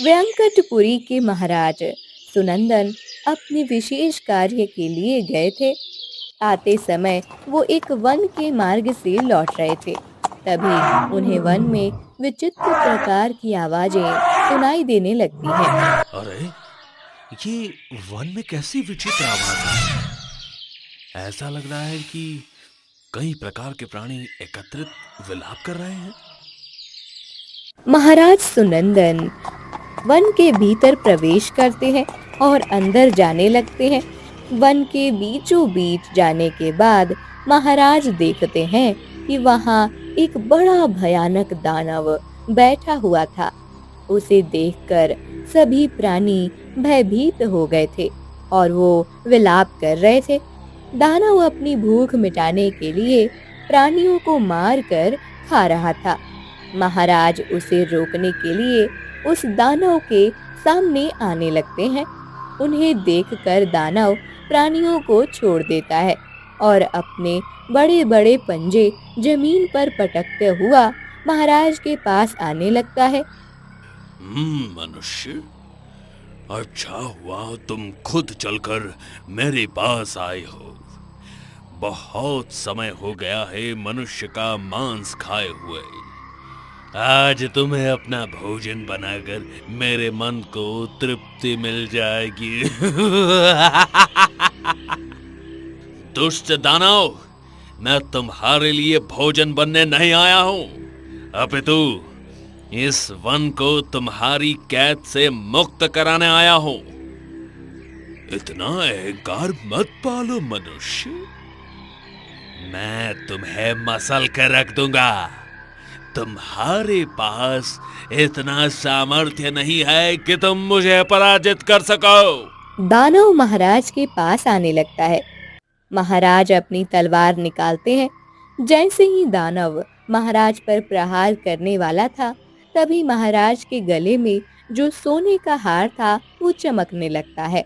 व्यंकटपुरी के महाराज सुनंदन अपने विशेष कार्य के लिए गए थे। आते समय वो एक वन के मार्ग से लौट रहे थे। तभी उन्हें वन में विचित्र प्रकार की आवाजें सुनाई देने लगती हैं। अरे, ये वन में कैसी विचित्र आवाज है। ऐसा लग रहा है कि कई प्रकार के प्राणी एकत्रित विलाप कर रहे हैं। महाराज सुनंदन वन के भीतर प्रवेश करते हैं और अंदर जाने लगते हैं। वन के बीचों बीच जाने के बाद महाराज देखते हैं कि वहां एक बड़ा भयानक दानव बैठा हुआ था। उसे देखकर सभी प्राणी भयभीत हो गए थे और वो विलाप कर रहे थे। दानव अपनी भूख मिटाने के लिए प्राणियों को मारकर खा रहा था। महाराज उसे रोकने के लिए उस दानव के सामने आने लगते हैं। उन्हें देखकर दानव प्राणियों को छोड़ देता है और अपने बड़े-बड़े पंजे जमीन पर पटकते हुआ महाराज के पास आने लगता है। मनुष्य, अच्छा हुआ तुम खुद चलकर मेरे पास आए हो। बहुत समय हो गया है मनुष्य का मांस खाए हुए। आज तुम्हें अपना भोजन बनाकर मेरे मन को तृप्ति मिल जाएगी। दुष्ट दानव, मैं तुम्हारे लिए भोजन बनने नहीं आया हूं, अपितु इस वन को तुम्हारी कैद से मुक्त कराने आया हूं। इतना अहंकार मत पालो मनुष्य, मैं तुम्हें मसल कर रख दूंगा। तुम्हारे पास इतना सामर्थ्य नहीं है कि तुम मुझे पराजित कर सको। दानव महाराज के पास आने लगता है। महाराज अपनी तलवार निकालते हैं। जैसे ही दानव महाराज पर प्रहार करने वाला था, तभी महाराज के गले में जो सोने का हार था वो चमकने लगता है।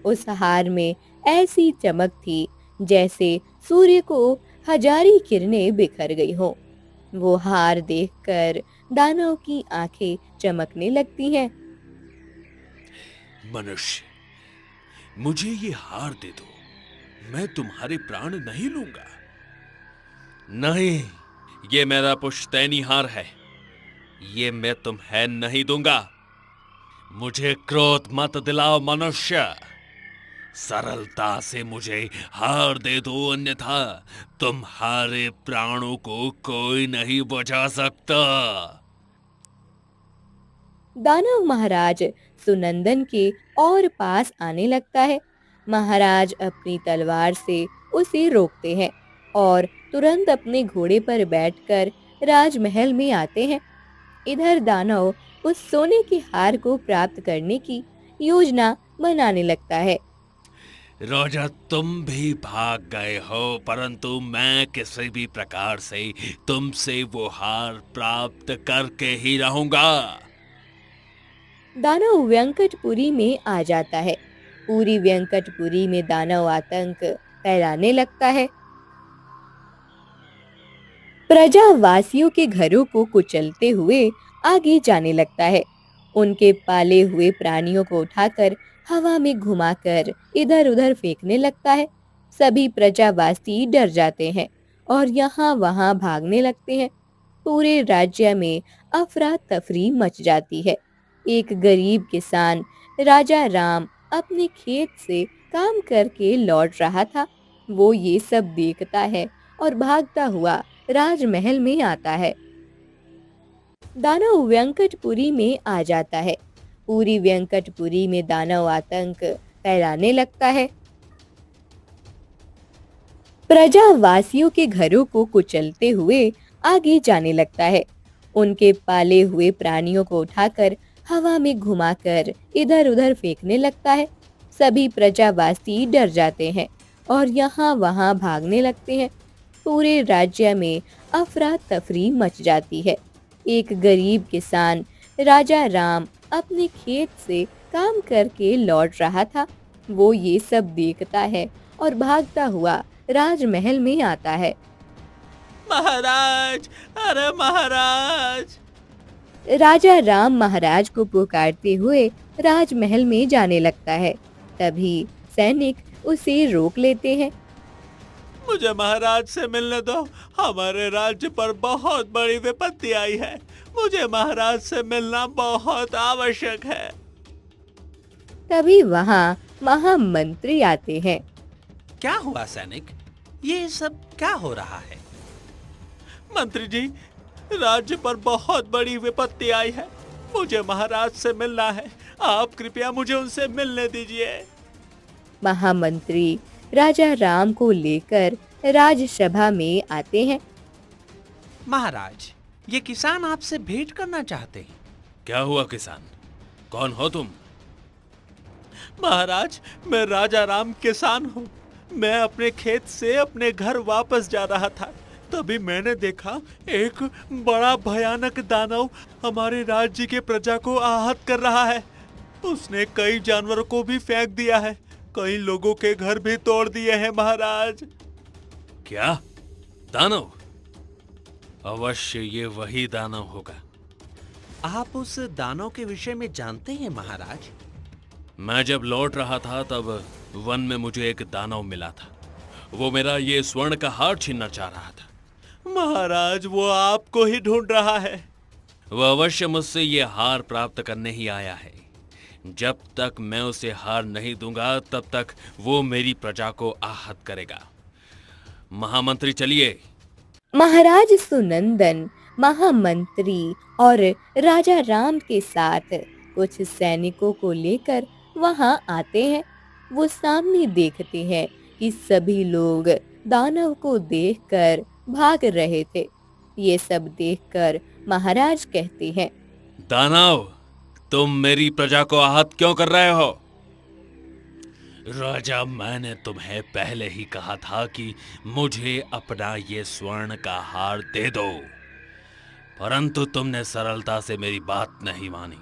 उस हार में ऐसी चमक थी जैसे सूर्य को हजारी किरणें बिखर गई हो। वो हार देखकर दानव की आंखें चमकने लगती हैं। मनुष्य, मुझे ये हार दे दो, मैं तुम्हारे प्राण नहीं लूंगा। नहीं, ये मेरा पुश्तैनी हार है, ये मैं तुम्हें नहीं दूंगा। मुझे क्रोध मत दिलाओ मनुष्य, सरलता से मुझे हार दे दो, अन्यथा तुम्हारे प्राणों को कोई नहीं बचा सकता। दानव महाराज सुनंदन के और पास आने लगता है। महाराज अपनी तलवार से उसे रोकते हैं और तुरंत अपने घोड़े पर बैठकर राजमहल में आते हैं। इधर दानव उस सोने के हार को प्राप्त करने की योजना बनाने लगता है। रोजा, तुम भी भाग गए हो, परंतु मैं किसी भी प्रकार से तुमसे वो हार प्राप्त करके ही रहूंगा। दानव व्यंकटपुरी में आ जाता है। पूरी व्यंकटपुरी में दानव आतंक फैलाने लगता है। प्रजावासियों के घरों को कुचलते हुए आगे जाने लगता है। उनके पाले हुए प्राणियों को उठाकर हवा में घुमाकर इधर-उधर फेंकने लगता है। सभी प्रजावासी डर जाते हैं और यहाँ वहाँ भागने लगते हैं। पूरे राज्य में अफरा तफरी मच जाती है। एक गरीब किसान राजा राम अपने खेत से काम करके लौट रहा था। वो ये सब देखता है और भागता हुआ राजमहल में आता है। दानव व्यंकटपुरी में आ जाता है। पूरी व्यंकटपुरी में दानव आतंक फैलाने लगता है। प्रजावासियों के घरों को कुचलते हुए आगे जाने लगता है। उनके पाले हुए प्राणियों को उठाकर हवा में घुमाकर इधर-उधर फेंकने लगता है। सभी प्रजावासी डर जाते हैं और यहाँ वहाँ भागने लगते हैं। पूरे राज्य में अफरा तफरी मच जाती है। एक गरीब किसान राजा राम अपने खेत से काम करके लौट रहा था। वो ये सब देखता है और भागता हुआ राजमहल में आता है। महाराज, अरे महाराज! राजा राम महाराज को पुकारते हुए राजमहल में जाने लगता है। तभी सैनिक उसे रोक लेते हैं। मुझे महाराज से मिलने दो। हमारे राज्य पर बहुत बड़ी विपत्ति आई है। मुझे महाराज से मिलना बहुत आवश्यक है। तभी वहाँ महामंत्री आते हैं। क्या हुआ सैनिक? ये सब क्या हो रहा है? मंत्री जी, राज्य पर बहुत बड़ी विपत्ति आई है। मुझे महाराज से मिलना है। आप कृपया मुझे उनसे मिलने दीजिए। महामंत्री राजा राम को लेकर राजसभा में आते हैं। महाराज, ये किसान आपसे भेंट करना चाहते हैं। क्या हुआ किसान? कौन हो तुम? महाराज, मैं राजा राम किसान हूँ। मैं अपने खेत से अपने घर वापस जा रहा था। तभी मैंने देखा एक बड़ा भयानक दानव हमारे राज्य के प्रजा को आहत कर रहा है। उसने कई जानवरों को भी फेंक दिया है। कई लोगों के घर भी तोड़ दिए हैं महाराज। क्या? दानव? अवश्य ये वही दानव होगा। आप उस दानव के विषय में जानते हैं महाराज? मैं जब लौट रहा था तब वन में मुझे एक दानव मिला था। वो मेरा ये स्वर्ण का हार छीनना चाह रहा था। महाराज, वो आपको ही ढूंढ रहा है। वो अवश्य मुझसे ये हार प्राप्त करने ही आया है। जब तक मैं उसे हार नहीं दूंगा तब तक वो मेरी प्रजा को आहत करेगा। महामंत्री चलिए। महाराज सुनंदन महामंत्री और राजा राम के साथ कुछ सैनिकों को लेकर वहां आते हैं। वो सामने देखते हैं कि सभी लोग दानव को देखकर भाग रहे थे। ये सब देखकर महाराज कहते हैं, दानव, तुम मेरी प्रजा को आहत क्यों कर रहे हो? राजा, मैंने तुम्हें पहले ही कहा था कि मुझे अपना ये स्वर्ण का हार दे दो, परंतु तुमने सरलता से मेरी बात नहीं मानी।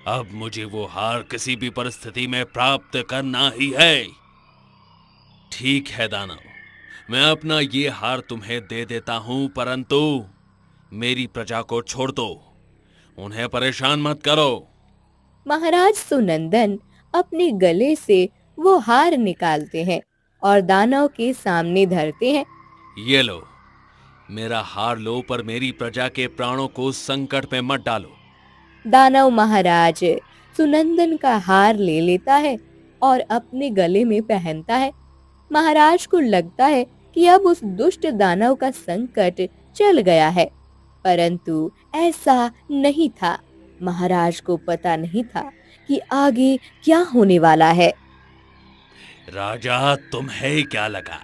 अब मुझे वो हार किसी भी परिस्थिति में प्राप्त करना ही है। ठीक है दानव, मैं अपना ये हार तुम्हें दे देता हूं, परंतु मेरी प्रजा को छोड़ दो। उन्हें परेशान मत करो। महाराज सुनंदन अपने गले से वो हार निकालते हैं और दानव के सामने धरते हैं। ये लो, मेरा हार लो, पर मेरी प्रजा के प्राणों को संकट में मत डालो। दानव महाराज सुनंदन का हार ले लेता है और अपने गले में पहनता है। महाराज को लगता है कि अब उस दुष्ट दानव का संकट चल गया है, परंतु ऐसा नहीं था। महाराज को पता नहीं था कि आगे क्या होने वाला है। राजा, तुम्हें क्या लगा?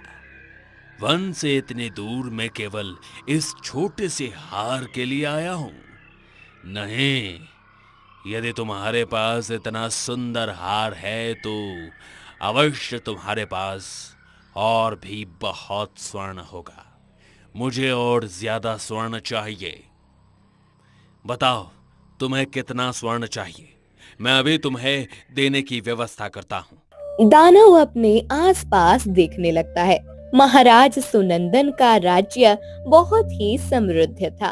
वन से इतनी दूर मैं केवल इस छोटे से हार के लिए आया हूं? नहीं, यदि तुम्हारे पास इतना सुंदर हार है तो अवश्य तुम्हारे पास और भी बहुत स्वर्ण होगा। मुझे और ज्यादा स्वर्ण चाहिए। बताओ, तुम्हें कितना स्वर्ण चाहिए? मैं अभी तुम्हें देने की व्यवस्था करता हूँ। दानव अपने आसपास देखने लगता है। महाराज सुनंदन का राज्य बहुत ही समृद्ध था।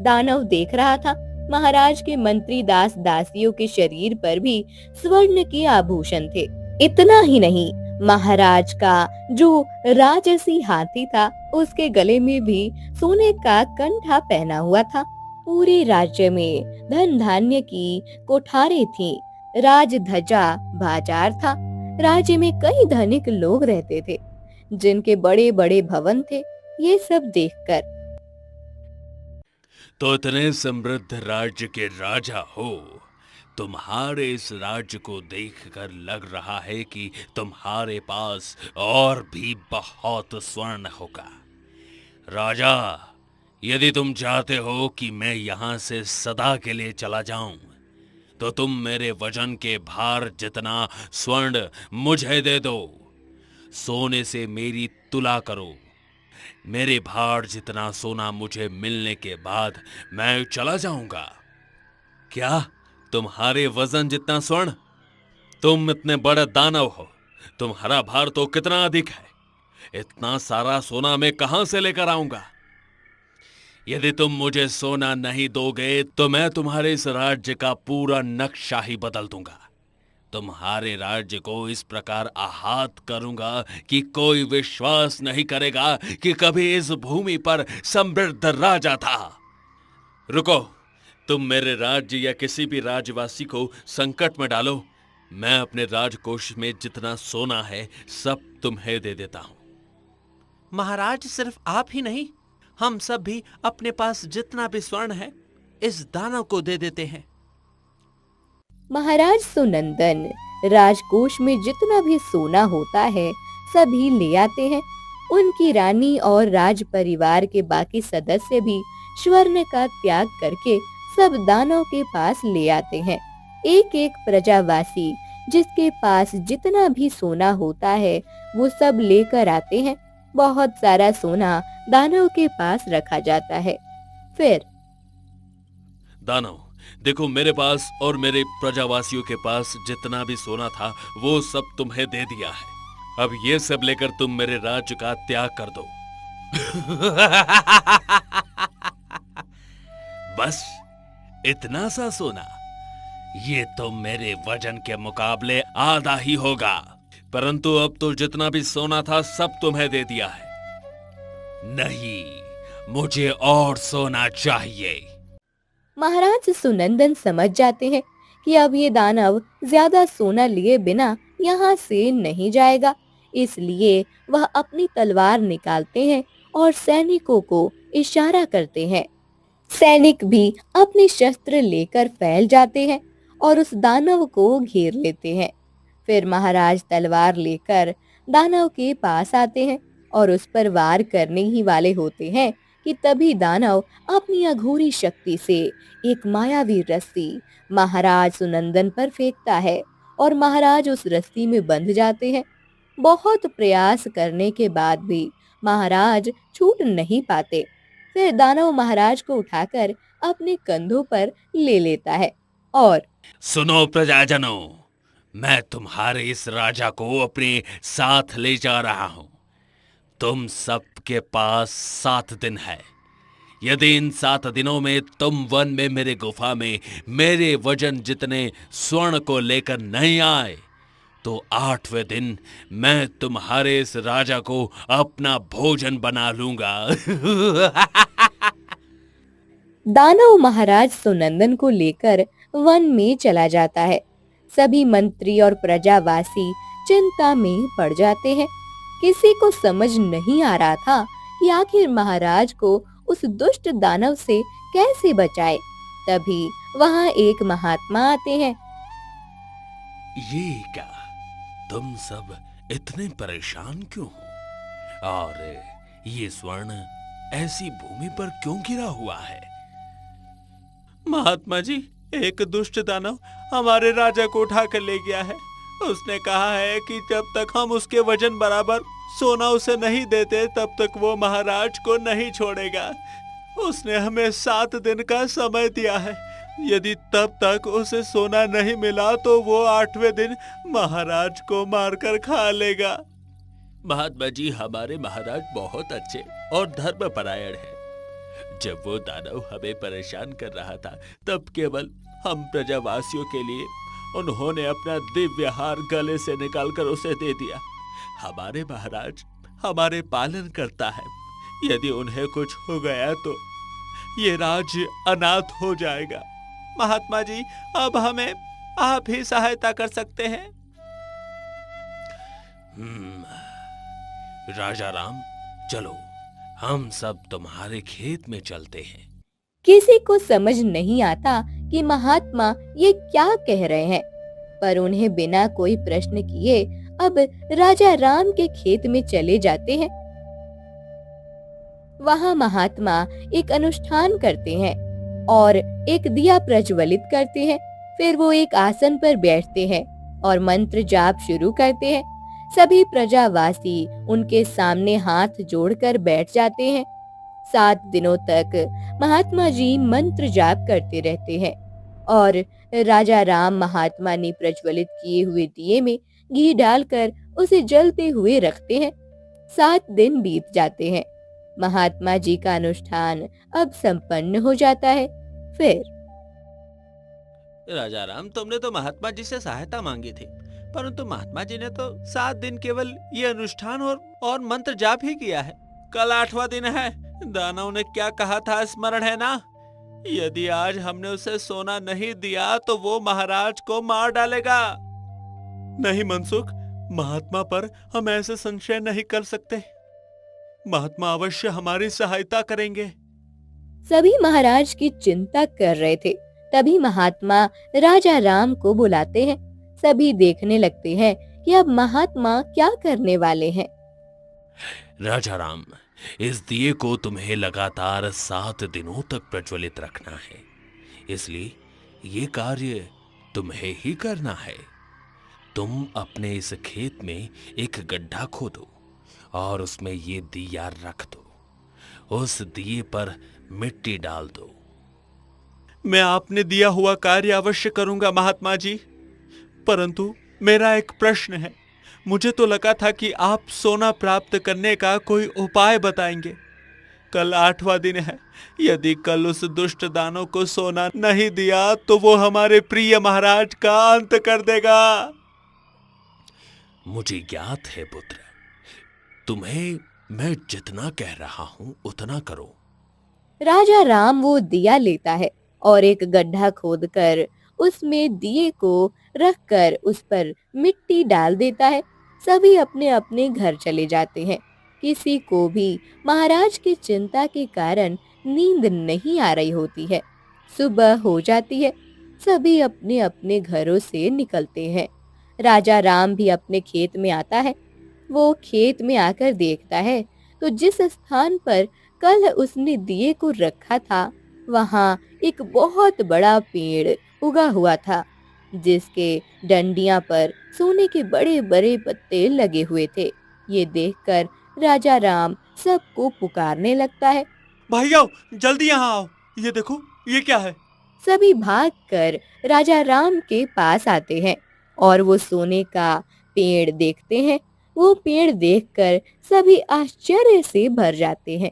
दानव देख रहा था महाराज के मंत्री दास दासियों के शरीर पर भी स्वर्ण के आभूषण थे। इतना ही नहीं, महाराज का जो राजसी हाथी था उसके गले में भी सोने का कंठा पहना हुआ था। पूरे राज्य में धन धान्य की कोठारें थी। राज ध्वजा बाजार था। राज्य में कई धनिक लोग रहते थे जिनके बड़े बड़े भवन थे। ये सब देखकर, तो इतने समृद्ध राज्य के राजा हो, तुम्हारे इस राज्य को देखकर लग रहा है कि तुम्हारे पास और भी बहुत स्वर्ण होगा। राजा, यदि तुम चाहते हो कि मैं यहाँ से सदा के लिए चला जाऊं, तो तुम मेरे वजन के भार जितना स्वर्ण मुझे दे दो। सोने से मेरी तुला करो। मेरे भार जितना सोना मुझे मिलने के बाद मैं चला जाऊंगा। क्या तुम्हारे वजन जितना स्वर्ण? तुम इतने बड़े दानव हो, तुम्हारा भार तो कितना अधिक है। इतना सारा सोना मैं कहां से लेकर आऊंगा? यदि तुम मुझे सोना नहीं दोगे तो मैं तुम्हारे इस राज्य का पूरा नक्शा ही बदल दूंगा। तुम्हारे राज्य को इस प्रकार आहत करूंगा कि कोई विश्वास नहीं करेगा कि कभी इस भूमि पर समृद्ध राजा था। रुको, तुम मेरे राज्य या किसी भी राज्यवासी को संकट में डालो, मैं अपने राजकोष में जितना सोना है सब तुम्हें दे देता हूं। महाराज, सिर्फ आप ही नहीं, हम सब भी अपने पास जितना भी स्वर्ण है इस दानव को दे देते हैं। महाराज सुनंदन राजकोष में जितना भी सोना होता है सभी ले आते हैं। उनकी रानी और राज परिवार के बाकी सदस्य भी स्वर्ण का त्याग करके सब दानव के पास ले आते हैं। एक एक प्रजावासी जिसके पास जितना भी सोना होता है वो सब लेकर आते हैं। बहुत सारा सोना दानव के पास रखा जाता है। फिर दानव, देखो, मेरे पास और मेरे प्रजावासियों के पास जितना भी सोना था वो सब तुम्हें दे दिया है। अब ये सब लेकर तुम मेरे राज्य का त्याग कर दो। बस इतना सा सोना? ये तो मेरे वजन के मुकाबले आधा ही होगा। परंतु अब तो जितना भी सोना था सब तुम्हें दे दिया है। नहीं, मुझे और सोना चाहिए। महाराज सुनंदन समझ जाते हैं कि अब ये दानव ज्यादा सोना लिए बिना यहाँ से नहीं जाएगा। इसलिए वह अपनी तलवार निकालते हैं और सैनिकों को इशारा करते हैं। सैनिक भी अपने शस्त्र लेकर फैल जाते हैं और उस दानव को घेर लेते हैं। फिर महाराज तलवार लेकर दानव के पास आते हैं और उस पर वार करने ही वाले होते हैं कि तभी दानव अपनी अघोरी शक्ति से एक मायावी रस्सी महाराज सुनंदन पर फेंकता है और महाराज उस रस्सी में बंध जाते हैं। बहुत प्रयास करने के बाद भी महाराज छूट नहीं पाते। फिर दानव महाराज को उठाकर अपने कंधों पर ले लेता है और सुनो प्रजाजनों, मैं तुम्हारे इस राजा को अपने साथ ले जा रहा हूं। तुम सबके पास 7 दिन है। यदि इन 7 दिनों में तुम वन में मेरे गुफा में मेरे वजन जितने स्वर्ण को लेकर नहीं आए तो 8वें दिन मैं तुम्हारे इस राजा को अपना भोजन बना लूंगा। दानव महाराज सुनंदन को लेकर वन में चला जाता है। सभी मंत्री और प्रजावासी चिंता में पड़ जाते हैं। किसी को समझ नहीं आ रहा था कि आखिर महाराज को उस दुष्ट दानव से कैसे बचाए। तभी वहाँ एक महात्मा आते हैं। ये क्या, तुम सब इतने परेशान क्यों हो? और ये स्वर्ण ऐसी भूमि पर क्यों गिरा हुआ है? महात्मा जी, एक दुष्ट दानव हमारे राजा को उठा कर ले गया है। उसने कहा है कि जब तक हम उसके वजन बराबर सोना उसे नहीं देते तब तक वो महाराज को नहीं छोड़ेगा। उसने हमें 7 दिन का समय दिया है। यदि तब तक उसे सोना नहीं मिला तो वो 8वें दिन महाराज को मारकर खा लेगा। महात्मा जी, हमारे महाराज बहुत अच्छे और धर्मपरायण हैं। जब वो दानव हमें परेशान कर रहा था तब केवल हम प्रजावासियों के लिए उन्होंने अपना दिव्य हार गले से निकालकर उसे दे दिया। हमारे महाराज हमारे पालन करता है। यदि उन्हें कुछ हो गया तो ये राज्य अनाथ हो जाएगा। महात्मा जी, अब हमें आप ही सहायता कर सकते हैं। राजा राम, चलो हम सब तुम्हारे खेत में चलते हैं। किसी को समझ नहीं आता कि महात्मा ये क्या कह रहे हैं, पर उन्हें बिना कोई प्रश्न किए अब राजा राम के खेत में चले जाते हैं। वहाँ महात्मा एक अनुष्ठान करते हैं और एक दिया प्रज्वलित करते हैं। फिर वो एक आसन पर बैठते हैं और मंत्र जाप शुरू करते हैं। सभी प्रजावासी उनके सामने हाथ जोड़कर बैठ जाते हैं। 7 दिनों तक महात्मा जी मंत्र जाप करते रहते हैं और राजा राम महात्मा ने प्रज्वलित किए हुए दिए में घी डालकर उसे जलते हुए रखते हैं। 7 दिन बीत जाते हैं। महात्मा जी का अनुष्ठान अब संपन्न हो जाता है। फिर राजा राम, तुमने तो महात्मा जी से सहायता मांगी थी, परंतु महात्मा जी ने तो 7 दिन केवल ये अनुष्ठान और मंत्र जाप ही किया है। कल 8वां दिन है। दानव ने क्या कहा था, स्मरण है ना? यदि आज हमने उसे सोना नहीं दिया तो वो महाराज को मार डालेगा। नहीं मनसुख, महात्मा पर हम ऐसे संशय नहीं कर सकते। महात्मा अवश्य हमारी सहायता करेंगे। सभी महाराज की चिंता कर रहे थे। तभी महात्मा राजा राम को बुलाते हैं। सभी देखने लगते हैं कि अब महात्मा क्या करने वाले हैं। राजा राम, इस दिए को तुम्हें लगातार 7 दिनों तक प्रज्वलित रखना है, इसलिए ये कार्य तुम्हें ही करना है। तुम अपने इस खेत में एक गड्ढा खोदो और उसमें ये दिया रख दो। उस दिए पर मिट्टी डाल दो। मैं आपने दिया हुआ कार्य अवश्य करूंगा महात्मा जी, परंतु मेरा एक प्रश्न है। मुझे तो लगा था कि आप सोना प्राप्त करने का कोई उपाय बताएंगे। कल 8वां दिन है। यदि कल उस दुष्ट दानव को सोना नहीं दिया तो वो हमारे प्रिय महाराज का अंत कर देगा। मुझे ज्ञात है पुत्र, तुम्हें मैं जितना कह रहा हूं उतना करो। राजा राम वो दिया लेता है और एक गड्ढा खोदकर उसमें दिए को रखकर उस पर मिट्टी डाल देता है। सभी अपने अपने घर चले जाते हैं। किसी को भी महाराज की चिंता के कारण नींद नहीं आ रही होती है। सुबह हो जाती है। सभी अपने अपने घरों से निकलते हैं। राजा राम भी अपने खेत में आता है। वो खेत में आकर देखता है तो जिस स्थान पर कल उसने दिए को रखा था, वहाँ एक बहुत बड़ा पेड़ उगा हुआ था, जिसके डंडियां पर सोने के बड़े बड़े पत्ते लगे हुए थे। ये देखकर राजा राम सबको पुकारने लगता है। भाइयों, जल्दी यहाँ आओ। ये देखो, ये क्या है? सभी भागकर राजा राम के पास आते हैं और वो सोने का पेड़ देखते हैं। वो पेड़ देखकर सभी आश्चर्य से भर जाते हैं।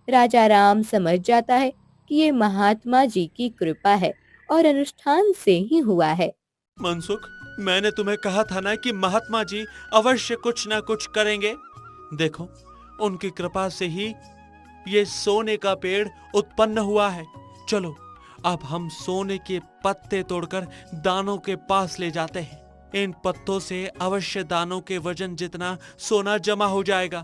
राजा राम समझ जाता है कि ये महात्मा जी की कृपा है और अनुष्ठान से ही हुआ है। मनसुख, मैंने तुम्हें कहा था ना कि महात्मा जी अवश्य कुछ ना कुछ करेंगे। देखो, उनकी कृपा से ही ये सोने का पेड़ उत्पन्न हुआ है। चलो, अब हम सोने के पत्ते तोड़कर दानों के पास ले जाते हैं। इन पत्तों से अवश्य दानों के वजन जितना सोना जमा हो जाएगा।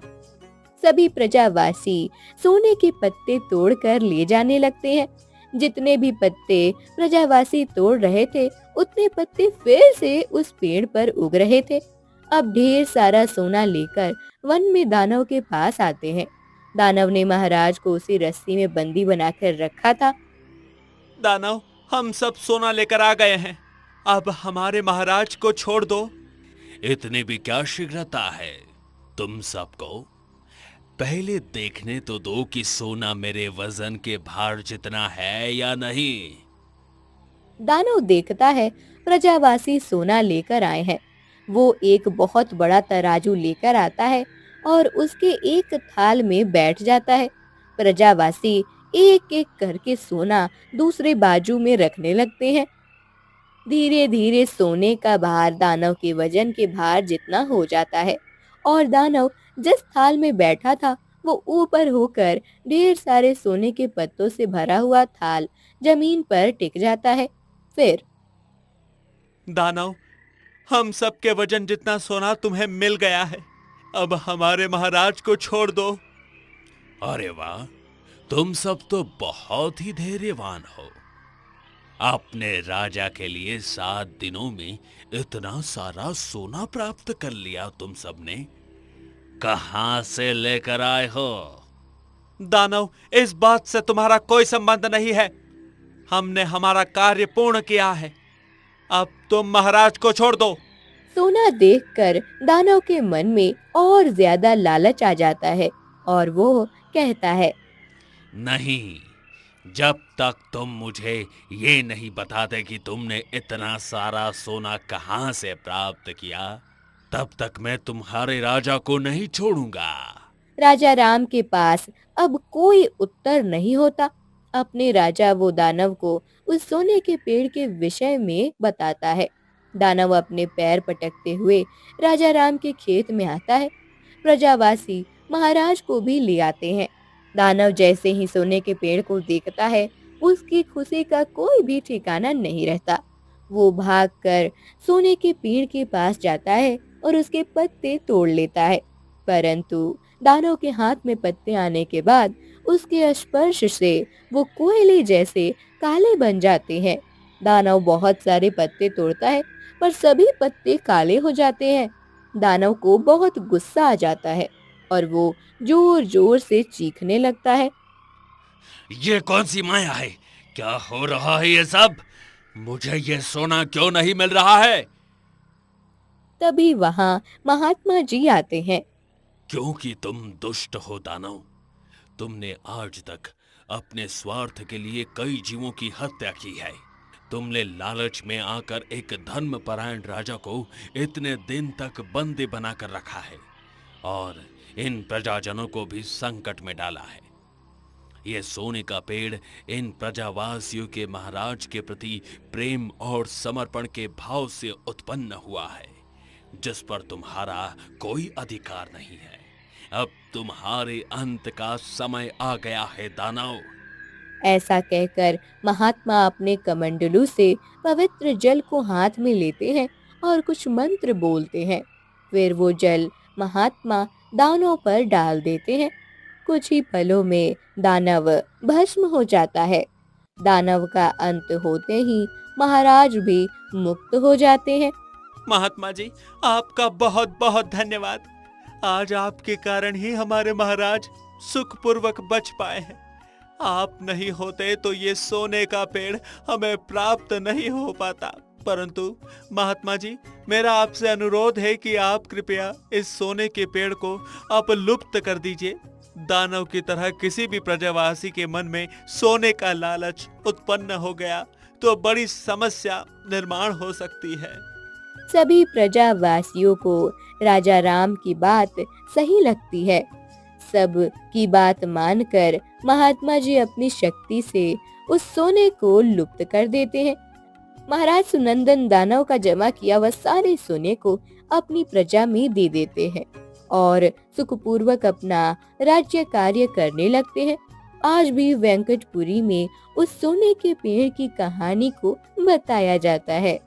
सभी प्रजावासी सोने के पत्ते तोड़कर ले जाने लगते हैं। जितने भी पत्ते प्रजावासी तोड़ रहे थे, उतने पत्ते फिर से उस पेड़ पर उग रहे थे। अब ढेर सारा सोना लेकर वन में दानव के पास आते हैं। दानव ने महाराज को उसी रस्सी में बंदी बनाकर रखा था। दानव, हम सब सोना लेकर आ गए हैं। अब हमारे महाराज को छोड़ दो। इतनी भी क्या शीघ्रता है तुम सबको? पहले देखने तो दो कि सोना मेरे वजन के भार जितना है या नहीं। दानव देखता है प्रजावासी सोना लेकर आए हैं। वो एक बहुत बड़ा तराजू लेकर आता है और उसके एक थाल में बैठ जाता है। प्रजावासी एक एक करके सोना दूसरे बाजू में रखने लगते हैं। धीरे धीरे सोने का भार दानव के वजन के भार जितना हो जाता है और दानव जिस थाल में बैठा था, वो ऊपर होकर ढेर सारे सोने के पत्तों से भरा हुआ थाल जमीन पर टिक जाता है। फिर दानव, हम सब के वजन जितना सोना तुम्हें मिल गया है। अब हमारे महाराज को छोड़ दो। अरे वाह, तुम सब तो बहुत ही धैर्यवान हो। अपने राजा के लिए 7 दिनों में इतना सारा सोना प्राप्त कर लिया तुम सबने। कहां से लेकर आए हो? दानव, इस बात से तुम्हारा कोई संबंध नहीं है। हमने हमारा कार्य पूर्ण किया है। अब तुम महाराज को छोड़ दो। सोना देखकर दानव के मन में और ज्यादा लालच आ जाता है और वो कहता है, नहीं, जब तक तुम मुझे ये नहीं बताते कि तुमने इतना सारा सोना कहां से प्राप्त किया, तब तक मैं तुम्हारे राजा को नहीं छोड़ूंगा। राजा राम के पास अब कोई उत्तर नहीं होता। अपने राजा वो दानव को उस सोने के पेड़ के विषय में बताता है। दानव अपने पैर पटकते हुए राजा राम के खेत में आता है। प्रजावासी महाराज को भी ले आते हैं। दानव जैसे ही सोने के पेड़ को देखता है, उसकी खुशी का कोई भी ठिकाना नहीं रहता। वो भागकर सोने के पेड़ के पास जाता है और उसके पत्ते तोड़ लेता है। परंतु दानव के हाथ में पत्ते आने के बाद उसके स्पर्श से वो कोयले जैसे काले बन जाते हैं। दानव बहुत सारे पत्ते तोड़ता है, पर सभी पत्ते काले हो जाते हैं। दानव को बहुत गुस्सा आ जाता है और वो जोर जोर से चीखने लगता है। ये कौन सी माया है? क्या हो रहा है ये सब? मुझे ये सोना क्यों नहीं मिल रहा है? तभी वहां महात्मा जी आते हैं। क्योंकि तुम दुष्ट हो दानव। तुमने आज तक अपने स्वार्थ के लिए कई जीवों की हत्या की है। तुमने लालच में आकर एक धर्मपरायण राजा को इतने दिन तक बंदी बनाकर रखा है और इन प्रजाजनों को भी संकट में डाला है। ये सोने का पेड़ इन प्रजावासियों के महाराज के प्रति प्रेम और समर्पण के भाव से उत्पन्न हुआ है, जिस पर तुम्हारा कोई अधिकार नहीं है। अब तुम्हारे अंत का समय आ गया है दानव। ऐसा कहकर महात्मा अपने कमंडलू से पवित्र जल को हाथ में लेते हैं और कुछ मंत्र बोलते हैं। फिर वो जल महात्मा दानव पर डाल देते हैं। कुछ ही पलों में दानव भस्म हो जाता है। दानव का अंत होते ही महाराज भी मुक्त हो जाते हैं। महात्मा जी, आपका बहुत बहुत धन्यवाद। आज आपके कारण ही हमारे महाराज सुखपूर्वक बच पाए हैं। आप नहीं होते तो ये सोने का पेड़ हमें प्राप्त नहीं हो पाता। परंतु महात्मा जी, मेरा आपसे अनुरोध है कि आप कृपया इस सोने के पेड़ को आप लुप्त कर दीजिए। दानव की तरह किसी भी प्रजावासी के मन में सोने का लालच उत्पन्न हो गया तो बड़ी समस्या निर्माण हो सकती है। सभी प्रजावासियों को राजा राम की बात सही लगती है। सब की बात मानकर महात्मा जी अपनी शक्ति से उस सोने को लुप्त कर देते हैं। महाराज सुनंदन दानव का जमा किया वह सारे सोने को अपनी प्रजा में दे देते हैं और सुखपूर्वक अपना राज्य कार्य करने लगते हैं। आज भी वेंकटपुरी में उस सोने के पेड़ की कहानी को बताया जाता है।